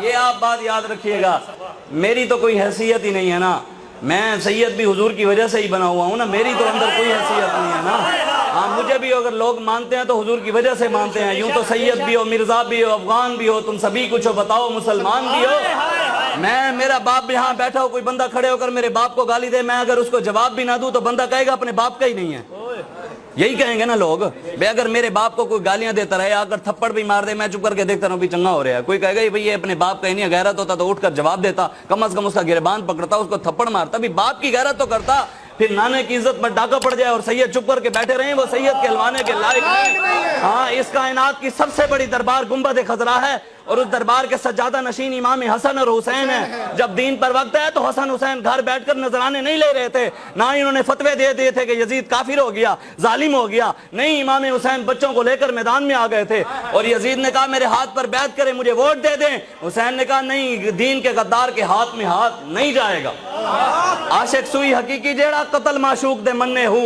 یہ آپ بات یاد رکھیے گا، میری تو کوئی حیثیت ہی نہیں ہے نا، میں سید بھی حضور کی وجہ سے ہی بنا ہوا ہوں نا، میری تو اندر کوئی حیثیت نہیں ہے نا۔ ہاں مجھے بھی اگر لوگ مانتے ہیں تو حضور کی وجہ سے مانتے ہیں، یوں تو سید بھی ہو، مرزا بھی ہو، افغان بھی ہو، تم سبھی کچھ ہو، بتاؤ مسلمان بھی ہو۔ میرا باپ بھی یہاں بیٹھا ہو، کوئی بندہ کھڑے ہو کر میرے باپ کو گالی دے، میں اگر اس کو جواب بھی نہ دوں تو بندہ کہے گا اپنے باپ کا ہی نہیں ہے، یہی کہیں گے نا لوگ۔ بے اگر میرے باپ کو کوئی گالیاں دیتا رہے، اگر تھپڑ بھی مار دے، میں چپ کر کے دیکھتا رہوں بھی چنگا ہو رہا ہے، کوئی کہے گا بھئی یہ اپنے باپ کا ہی نہیں ہے، غیرت ہوتا تو اٹھ کر جواب دیتا، کم از کم اس کا گریبان پکڑتا، اس کو تھپڑ مارتا، بھی باپ کی غیرت تو کرتا۔ پھر نانے کی عزت پر ڈاکہ پڑ جائے اور سید چپ کر کے بیٹھے رہیں، وہ سید کہلوانے کے لائق نہیں۔ ہاں اس کائنات کی سب سے بڑی دربار گنبد خضرا ہے، اور اس دربار کے سجادہ نشین امام حسن اور حسین ہیں۔ جب دین پر وقت ہے تو حسن حسین گھر بیٹھ کر نذرانے نہیں لے رہے تھے، نہ ہی انہوں نے فتوے دے دیے تھے کہ یزید کافر ہو گیا، ظالم ہو گیا، نہیں، امام حسین بچوں کو لے کر میدان میں آ گئے تھے، اور یزید نے کہا میرے ہاتھ پر بیعت کریں، مجھے ووٹ دے دیں، حسین نے کہا نہیں، دین کے غدار کے ہاتھ میں ہاتھ نہیں جائے گا۔ عاشق سوئی حقیقی جیڑا قتل معشوق دے مننے ہو،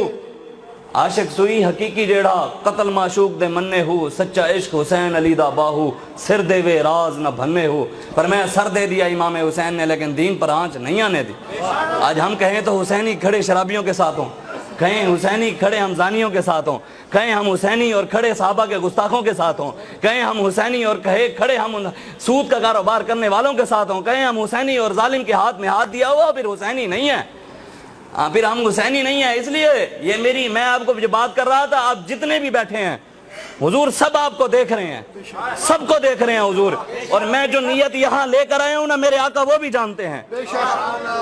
عاشق سوئی حقیقی جیڑا قتل معشوق دے مننے ہو، سچا عشق حسین علی دا باہو، سر دے وے راز نہ بھنے ہو۔ پر میں سر دے دیا امام حسین نے، لیکن دین پر آنچ نہیں آنے دی۔ آج ہم کہیں تو حسینی کھڑے شرابیوں کے ساتھ ہوں، کہیں حسینی کھڑے ہم زانیوں کے ساتھ ہوں، کہیں ہم حسینی اور کھڑے صحابہ کے گستاخوں کے ساتھ ہوں، کہیں ہم حسینی اور کھڑے ہم سود کا کاروبار کرنے والوں کے ساتھ ہوں، کہیں ہم حسینی اور ظالم کے ہاتھ میں ہاتھ دیا ہوا پھر حسینی نہیں ہے، پھر ہم حسینی نہیں ہیں۔ اس لیے یہ میں آپ کو جو بات کر رہا تھا، آپ جتنے بھی بیٹھے ہیں حضور سب آپ کو دیکھ رہے ہیں، سب کو دیکھ رہے ہیں حضور، اور میں جو نیت یہاں لے کر آیا ہوں نا، میرے آقا وہ بھی جانتے ہیں،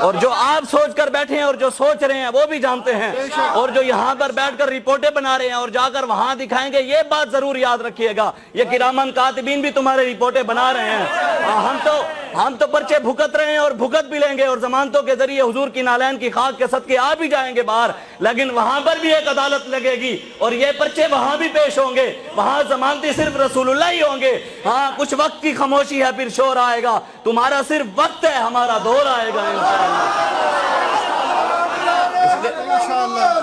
اور جو آپ سوچ کر بیٹھے ہیں اور جو سوچ رہے ہیں وہ بھی جانتے ہیں، اور جو یہاں پر بیٹھ کر رپورٹیں بنا رہے ہیں اور جا کر وہاں دکھائیں گے، یہ بات ضرور یاد رکھیے گا، یہ کرامن کاتبین بھی تمہارے رپورٹیں بنا رہے ہیں۔ ہم تو پرچے بھگت رہے ہیں اور بھگت بھی لیں گے، اور ضمانتوں کے ذریعے حضور کی نالین کی خاک کے صدقے آ بھی جائیں گے باہر، لیکن وہاں پر بھی ایک عدالت لگے گی اور یہ پرچے وہاں بھی پیش ہوں گے، وہاں ضمانتی صرف رسول اللہ ہی ہوں گے۔ ہاں کچھ وقت کی خاموشی ہے، پھر شور آئے گا، تمہارا صرف وقت ہے، ہمارا دور آئے گا انشاءاللہ۔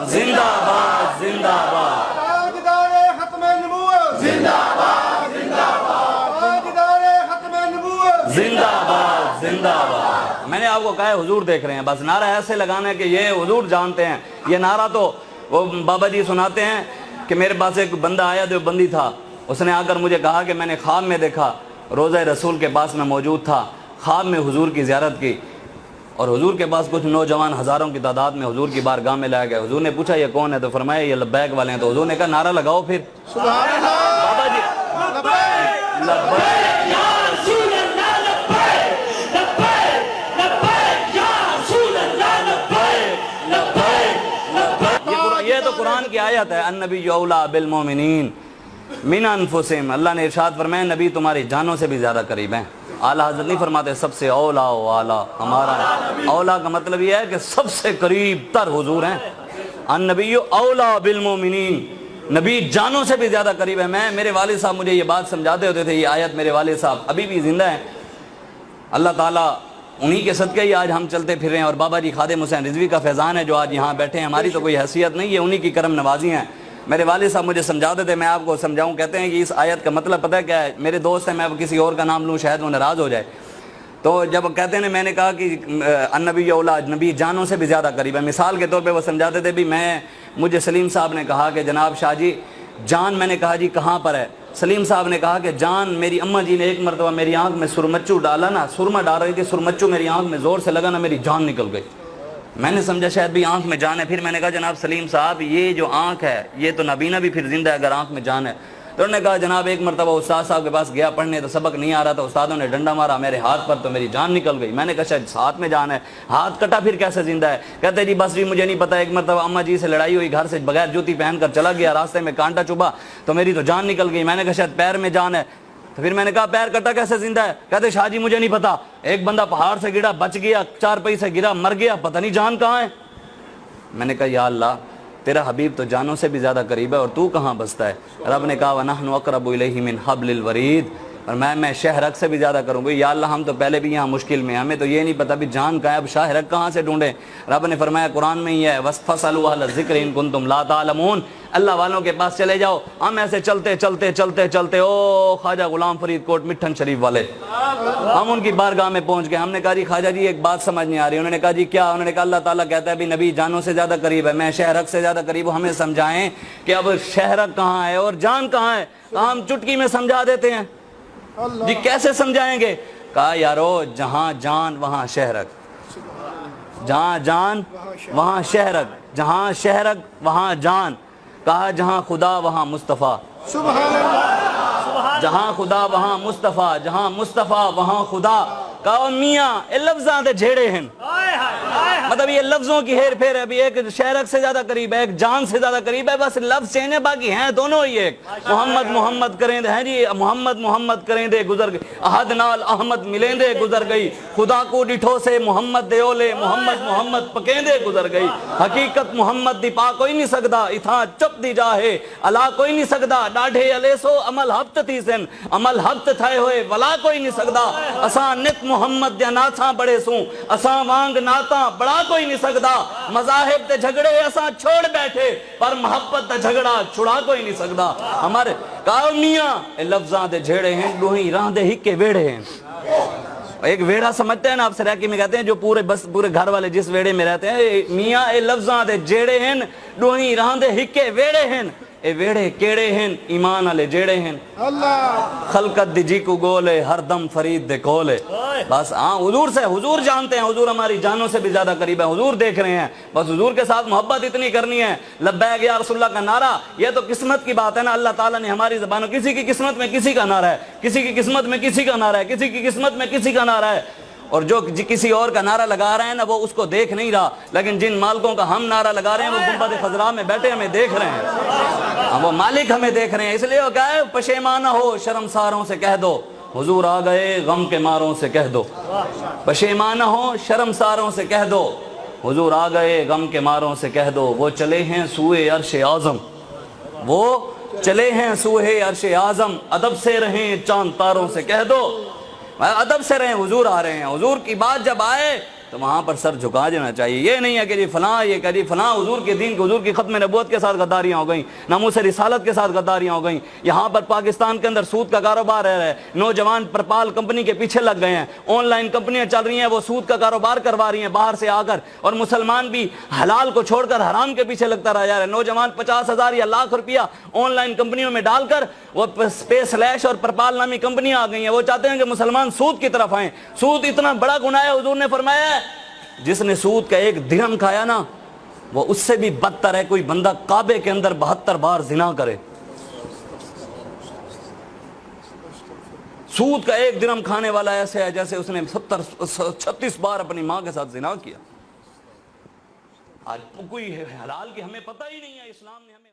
زندہ باد، زندہ باد، تاجدار ختم نبوت، زندہ باد، زندہ باد، تاجدار ختم نبوت، زندہ باد، زندہ باد۔ میں نے آپ کو کہا ہے حضور دیکھ رہے ہیں، بس نعرہ ایسے لگانا ہے کہ یہ حضور جانتے ہیں۔ یہ نعرہ تو وہ بابا جی سناتے ہیں کہ میرے پاس ایک بندہ آیا، جو بندی تھا، اس نے آ کر مجھے کہا کہ میں نے خواب میں دیکھا، روضہ رسول کے پاس میں موجود تھا، خواب میں حضور کی زیارت کی، اور حضور کے پاس کچھ نوجوان ہزاروں کی تعداد میں حضور کی بارگاہ میں لائے گئے۔ حضور نے پوچھا یہ کون ہے، تو فرمایا یہ لبیک والے ہیں۔ تو حضور نے کہا نعرہ لگاؤ پھر، سبحان اللہ، بابا جی لبیک، لبیک یا رسول اللہ لبیک، لبیک، لبیک، یا رسول اللہ لبیک، لبیک، لبیک۔ یہ تو قرآن کی آیت ہے، النبی اولیٰ بالمومنین من انفسہم۔ اللہ نے ارشاد فرمایا نبی تمہاری جانوں سے بھی زیادہ قریب ہیں۔ اعلیٰ حضرت نہیں فرماتے سب سے اولیٰ و اعلیٰ، ہمارا اولیٰ کا مطلب یہ ہے کہ سب سے قریب تر حضور ہیں۔ النبی اولیٰ بالمومنین، نبی جانوں سے بھی زیادہ قریب ہے۔ میرے والد صاحب مجھے یہ بات سمجھاتے ہوتے تھے، یہ آیت میرے والد صاحب ابھی بھی زندہ ہیں، اللہ تعالیٰ انہی کے صدقے ہی آج ہم چلتے پھر رہے ہیں، اور بابا جی خادم حسین رضوی کا فیضان ہے جو آج یہاں بیٹھے ہیں، ہماری تو کوئی حیثیت نہیں ہے، انہی کی کرم نوازی ہیں۔ میرے والد صاحب مجھے سمجھاتے تھے، میں آپ کو سمجھاؤں، کہتے ہیں کہ اس آیت کا مطلب پتہ ہے کیا ہے؟ میرے دوست ہیں، میں اب کسی اور کا نام لوں شاید وہ ناراض ہو جائے، تو جب کہتے ہیں میں نے کہا کہ النبی اولاد، نبی جانوں سے بھی زیادہ قریب ہے، مثال کے طور پہ وہ سمجھاتے تھے بھی مجھے سلیم صاحب نے کہا کہ جناب شاہ جی جان، میں نے کہا جی کہاں پر ہے؟ سلیم صاحب نے کہا کہ جان میری اماں جی نے ایک مرتبہ میری آنکھ میں سرمچو ڈالا نا، سرما ڈال رہی تھی، سرمچو میری آنکھ میں زور سے لگا نا، میری جان نکل گئی۔ میں نے سمجھا شاید بھی آنکھ میں جان ہے، پھر میں نے کہا جناب سلیم صاحب یہ جو آنکھ ہے یہ تو نبینہ بھی پھر زندہ ہے اگر آنکھ میں جان ہے۔ تو انہوں نے کہا جناب ایک مرتبہ استاد صاحب کے پاس گیا پڑھنے، تو سبق نہیں آ رہا تھا، استادوں نے ڈنڈا مارا میرے ہاتھ پر تو میری جان نکل گئی۔ میں نے کہا شاید ہاتھ میں جان ہے، ہاتھ کٹا پھر کیسے زندہ ہے؟ کہتے جی بس بھی مجھے نہیں پتا، ایک مرتبہ اماں جی سے لڑائی ہوئی، گھر سے بغیر جوتی پہن کر چلا گیا، راستے میں کانٹا چبھا تو میری تو جان نکل گئی۔ میں نے کہا شاید پیر میں جان ہے، تو پھر میں نے کہا پیر کٹا کیسے زندہ ہے؟ کہتے شاہ جی مجھے نہیں پتا، ایک بندہ پہاڑ سے گرا بچ گیا، چارپائی سے گرا مر گیا، پتہ نہیں جان کہاں ہے۔ میں نے کہا یا اللہ تیرا حبیب تو جانوں سے بھی زیادہ قریب ہے اور تو کہاں بستا ہے؟ رب نے کہا وَنَحْنُ أَقْرَبُ إِلَيْهِ مِنْ حَبْلِ الْوَرِيدِ، اور میں شہرک سے بھی زیادہ کروں گا. یا اللہ ہم تو پہلے بھی یہاں مشکل میں ہیں, ہمیں تو یہ نہیں پتا بھی جان کہاں ہے, اب شہرک کہاں سے ڈھونڈیں. رب نے فرمایا قرآن میں ہی ہے وَاسْفَسَلُوا أَهْلَ الذِّكْرِ إِن كُنتُمْ لَا تَعْلَمُونَ, اللہ والوں کے پاس چلے جاؤ. ہم ایسے چلتے چلتے چلتے چلتے او خواجہ غلام فرید کوٹ مٹھن شریف والے, ہم ان کی بارگاہ میں پہنچ گئے. ہم نے کہا جی خواجہ جی ایک بات سمجھ نہیں آ رہی. انہوں نے کہا جی کیا؟ انہوں نے کہا اللہ تعالیٰ کہتا ہے بھی نبی جانوں سے زیادہ قریب ہے, میں شہرک سے زیادہ قریب ہوں, ہمیں سمجھائیں کہ اب شہرک کہاں ہے اور جان کہاں ہے. ہم چٹکی میں سمجھا دیتے ہیں. جی کیسے سمجھائیں گے؟ کہا یارو جہاں جان وہاں شہرک, جہاں جان وہاں شہرک, جہاں شہرک وہاں جان. کہا جہاں خدا وہاں مصطفیٰ, سبحان اللہ. جہاں خدا وہاں مصطفیٰ, جہاں مصطفیٰ وہاں خدا. کہا میاں یہ لفظاں دے جھیڑے ہیں, مطلب یہ لفظوں کی ہیر پھیر ہے. ابھی ایک شہرک سے زیادہ قریب ہے, ایک جان سے زیادہ قریب ہے, بس لفظ چینج ہے, باقی ہیں دونوں ہی ایک. محمد محمد کریں دے ہیں جی, محمد محمد کریں دے گزر گئی, احد نال احمد ملیں دے گزر گئی, خدا کو ڈٹھو سے محمد دے اولے, محمد محمد پکیں دے گزر گئی. حقیقت محمد دی پا کوئی نہیں سکدا, اتھاں چپ دی جاہے اللہ کوئی نہیں سکدا. ڈاڑھے علیسو عمل ہفت تھی سن, عمل ہفت تھائے ہوئے ولا کوئی نہیں سکدا. اساں نت محمد دیا ناتاں بڑے سوں, اساں وانگ ناتاں بڑا کوئی نہیں سکدا. مذاہب دے جھگڑے اساں چھوڑ بیٹھے, پر محبت دا جھگڑا چھڑا کوئی نہیں سکدا. ہمارے کہا میاں اے لفظاں دے جھیڑے ہیں, ڈوہیں راہ دے ہکے ویڑے ہیں. ایک ویڑا سمجھتے ہیں نا آپ سراکی میں کہتے ہیں جو پورے گھر والے جس ویڑے میں رہتے ہیں, میاں اے لفظاں دے جھیڑے ہیں, ڈوہیں راہ دے ہکے ویڑے ہیں. اے ویڑے کیڑے ہیں ایمان والے جیڑے ہیں. اللہ خلقت دی جی کو گولے ہر دم فرید دے کولے. بس ہاں حضور سے, حضور جانتے ہیں, حضور ہماری جانوں سے بھی زیادہ قریب ہے, حضور دیکھ رہے ہیں, بس حضور کے ساتھ محبت اتنی کرنی ہے. لبیک یا رسول اللہ کا نعرہ یہ تو قسمت کی بات ہے نا, اللہ تعالیٰ نے ہماری زبانوں, کسی کی قسمت میں کسی کا نعرہ ہے, کسی کی قسمت میں کسی کا نعرہ ہے, کسی کی قسمت میں کسی کا نعرہ ہے. اور جو کسی اور کا نعرہ لگا رہے ہیں نا وہ اس کو دیکھ نہیں رہا, لیکن جن مالکوں کا ہم نعرہ لگا رہے ہیں وہ گنبد خضراء میں بیٹھے ہمیں دیکھ رہے ہیں, وہ مالک ہمیں دیکھ رہے ہیں. اس لیے وہ کہا ہے پشیمانہ ہو شرمساروں سے کہہ دو حضور آ گئے غم کے ماروں سے کہہ دو. پشیمانہ ہو شرمساروں سے کہہ دو حضور آ گئے غم کے ماروں سے کہہ دو. وہ چلے ہیں سوئے عرش اعظم, وہ چلے ہیں سوئے عرش اعظم, ادب سے رہیں چاند تاروں سے کہہ دو. ادب سے رہیں, حضور آ رہے ہیں. حضور کی بات جب آئے تو وہاں پر سر جھکا دینا چاہیے. یہ نہیں ہے کہ جی فلاں, یہ کہ جی فلاں حضور کے دین, حضور کی ختم نبوت کے ساتھ غداریاں ہو گئیں, ناموس رسالت کے ساتھ غداریاں ہو گئیں. یہاں پر پاکستان کے اندر سود کا کاروبار ہے, نوجوان پرپال کمپنی کے پیچھے لگ گئے ہیں, آن لائن کمپنیاں چل رہی ہیں, وہ سود کا کاروبار کروا رہی ہیں باہر سے آ کر, اور مسلمان بھی حلال کو چھوڑ کر حرام کے پیچھے لگتا رہ جا رہا ہے. نوجوان 50,000 یا لاکھ روپیہ آن لائن کمپنیوں میں ڈال کر, وہ اسپیس لیش اور پرپال نامی کمپنیاں آ گئی ہیں, وہ چاہتے ہیں کہ مسلمان سود کی طرف آئیں. سود اتنا بڑا گناہ ہے, حضور نے فرمایا ہے جس نے سود کا 1 درہم کھایا نا وہ اس سے بھی بدتر ہے کوئی بندہ کعبے کے اندر 72 بار زنا کرے. سود کا 1 درہم کھانے والا ایسے ہے جیسے اس نے 36 بار اپنی ماں کے ساتھ زنا کیا. آج کوئی حلال کی ہمیں پتہ ہی نہیں ہے, اسلام نے ہمیں